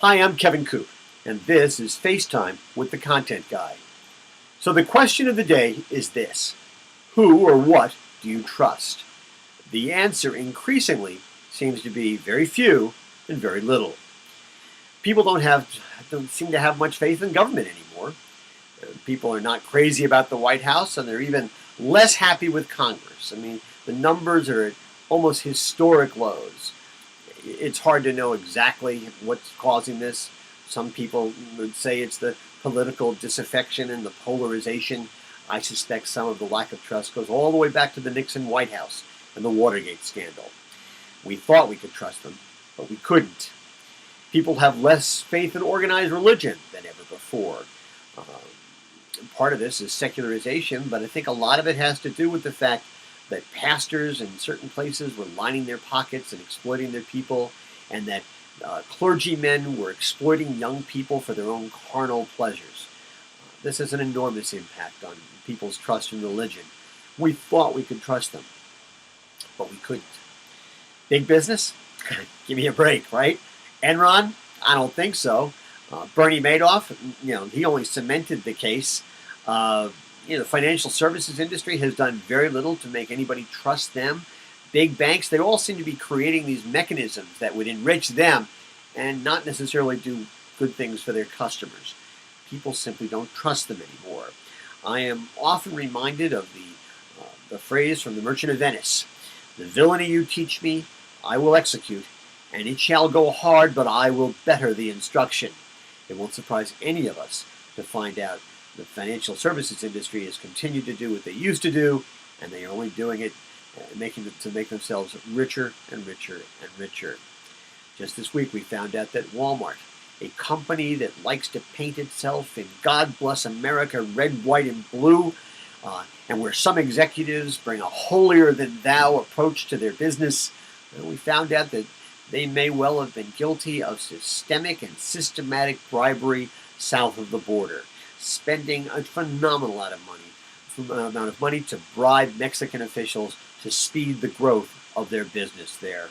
Hi, I'm Kevin Coupe, and this is FaceTime with the Content Guy. So the question of the day is this: who or what do you trust? The answer increasingly seems to be very few and very little. People don't seem to have much faith in government anymore. People are not crazy about the White House, and they're even less happy with Congress. I mean, the numbers are at almost historic lows. It's hard to know exactly what's causing this. Some people would say it's the political disaffection and the polarization. I suspect some of the lack of trust goes all the way back to the Nixon White House and the Watergate scandal. We thought we could trust them, but we couldn't. People have less faith in organized religion than ever before. Part of this is secularization, but I think a lot of it has to do with the fact that pastors in certain places were lining their pockets and exploiting their people, and that clergymen were exploiting young people for their own carnal pleasures. This has an enormous impact on people's trust in religion. We thought we could trust them, but we couldn't. Big business? Give me a break, right? Enron? I don't think so. Bernie Madoff, he only cemented the case. The financial services industry has done very little to make anybody trust them. Big banks, they all seem to be creating these mechanisms that would enrich them and not necessarily do good things for their customers. People simply don't trust them anymore. I am often reminded of the phrase from The Merchant of Venice: "The villainy you teach me, I will execute, and it shall go hard, but I will better the instruction." It won't surprise any of us to find out the financial services industry has continued to do what they used to do, and they are only doing it to make themselves richer and richer and richer. Just this week we found out that Walmart, a company that likes to paint itself in God Bless America red, white, and blue, and where some executives bring a holier-than-thou approach to their business, we found out that they may well have been guilty of systemic and systematic bribery south of the border, spending a phenomenal amount of money to bribe Mexican officials to speed the growth of their business there.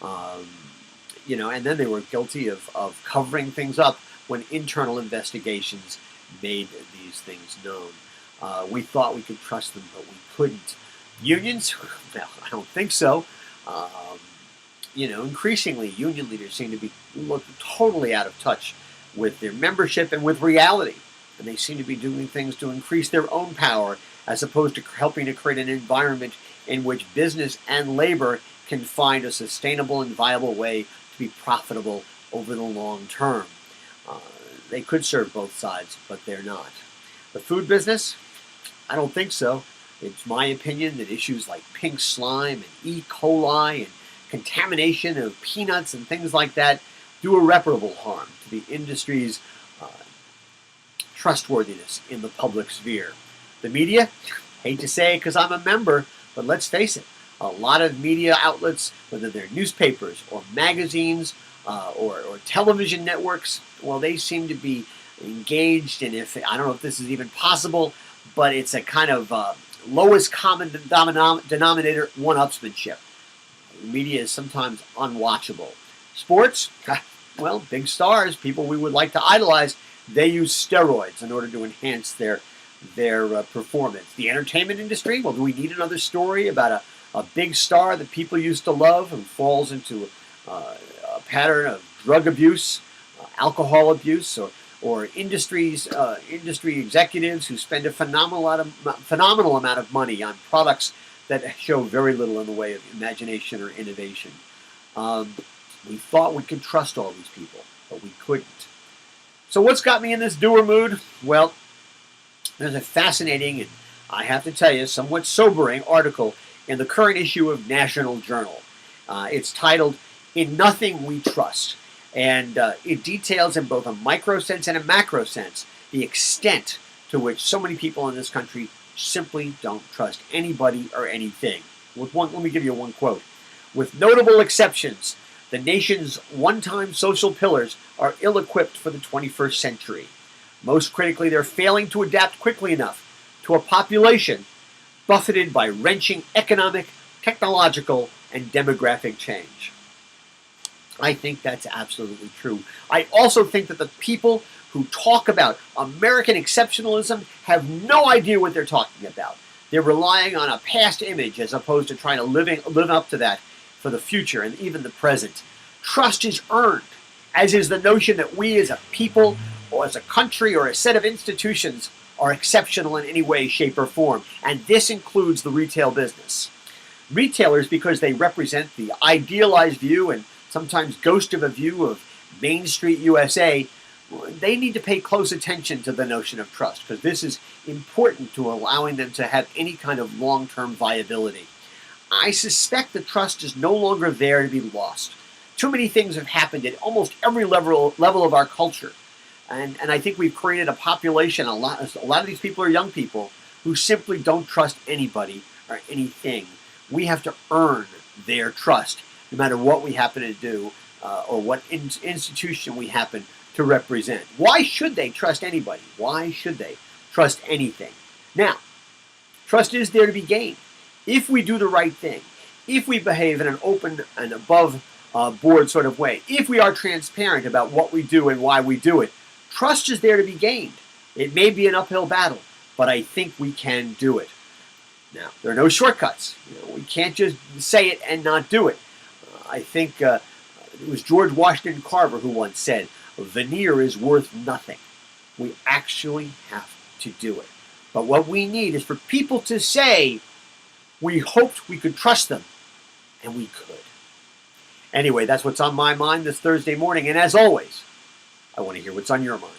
And then they were guilty of covering things up when internal investigations made these things known. We thought we could trust them, but we couldn't. Unions? Well, I don't think so. Increasingly, union leaders seem to be totally out of touch with their membership and with reality. And they seem to be doing things to increase their own power as opposed to helping to create an environment in which business and labor can find a sustainable and viable way to be profitable over the long term. They could serve both sides, but they're not. The food business? I don't think so. It's my opinion that issues like pink slime and E. coli and contamination of peanuts and things like that do irreparable harm to the industry's trustworthiness in the public sphere. The media? Hate to say it because I'm a member, but let's face it, a lot of media outlets, whether they're newspapers or magazines or television networks, well, they seem to be engaged in, I don't know if this is even possible, but it's a kind of lowest common denominator one-upsmanship. The media is sometimes unwatchable. Sports? Well, big stars, people we would like to idolize, they use steroids in order to enhance their performance. The entertainment industry? Well, do we need another story about a big star that people used to love who falls into a pattern of drug abuse, alcohol abuse, or industry executives who spend a phenomenal amount of money on products that show very little in the way of imagination or innovation? We thought we could trust all these people, but we couldn't. So what's got me in this doer mood? Well, there's a fascinating and, I have to tell you, somewhat sobering article in the current issue of National Journal. It's titled, "In Nothing We Trust." And it details in both a micro sense and a macro sense the extent to which so many people in this country simply don't trust anybody or anything. Let me give you one quote. "With notable exceptions, the nation's one-time social pillars are ill-equipped for the 21st century. Most critically, they're failing to adapt quickly enough to a population buffeted by wrenching economic, technological, and demographic change." I think that's absolutely true. I also think that the people who talk about American exceptionalism have no idea what they're talking about. They're relying on a past image as opposed to trying to live up to that for the future and even the present. Trust is earned, as is the notion that we as a people or as a country or a set of institutions are exceptional in any way, shape, or form. And this includes the retail business. Retailers, because they represent the idealized view and sometimes ghost of a view of Main Street USA, they need to pay close attention to the notion of trust, because this is important to allowing them to have any kind of long-term viability. I suspect the trust is no longer there to be lost. Too many things have happened at almost every level of our culture. And I think we've created a population, a lot of these people are young people, who simply don't trust anybody or anything. We have to earn their trust, no matter what we happen to do or what institution we happen to represent. Why should they trust anybody? Why should they trust anything? Now, trust is there to be gained. If we do the right thing, if we behave in an open and above board sort of way, if we are transparent about what we do and why we do it, trust is there to be gained. It may be an uphill battle, but I think we can do it. Now, there are no shortcuts. We can't just say it and not do it. I think it was George Washington Carver who once said, "A veneer is worth nothing." We actually have to do it. But what we need is for people to say, we hoped we could trust them, and we could. Anyway, that's what's on my mind this Thursday morning. And as always, I want to hear what's on your mind.